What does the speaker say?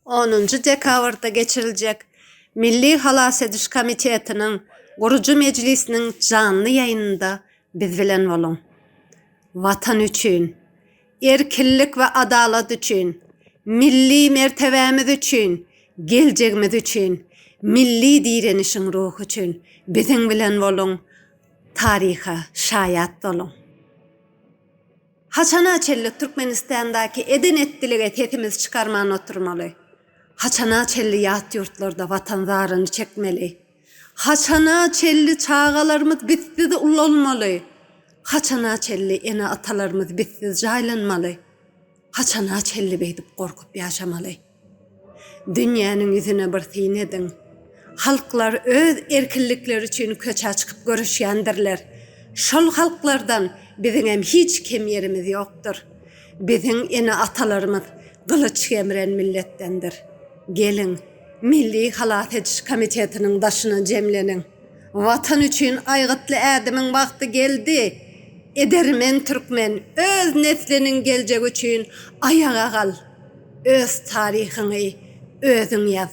10. dekabrda geçirilecek Milli Halas Ediş Komitetinin Gurucu Meclisinin canlı yayınında biz bilen bolun. Vatan üçün, erkinlik ve adalet üçün, milli mertebemiz üçün, geleceğimiz üçün, milli direnişin ruhu üçün bizin bilen bolun. Tariha şayat bolun. Haçana çelli Türkmenistan'daki edenetlilige tetimiz çıkarman oturmalı. Haçana çelli yat yurtlarda vatandarını çekmeli. Haçana çelli çağalarımız bitsiz ullanmalı. Haçana çelli ene atalarımız bitsiz jaylanmalı. Haçana çelli beydip korkup yaşamalı. Dünyanın yüzüne bir sinedin. Halklar öz erkinlikleri için köçe çıkıp görüşyendirler. Şol halklardan bizim hem hiç kim yerimiz yoktur. Bizim ene atalarımız kılıç kemiren millettendir. Gelin, Milli Halas Ediş Komitetinin başına cemlenin. Vatan için aygıtlı adamın vakti geldi. Edermen Türkmen öz neslinin gelecek için ayağa kal. Öz tarihini özün yaz.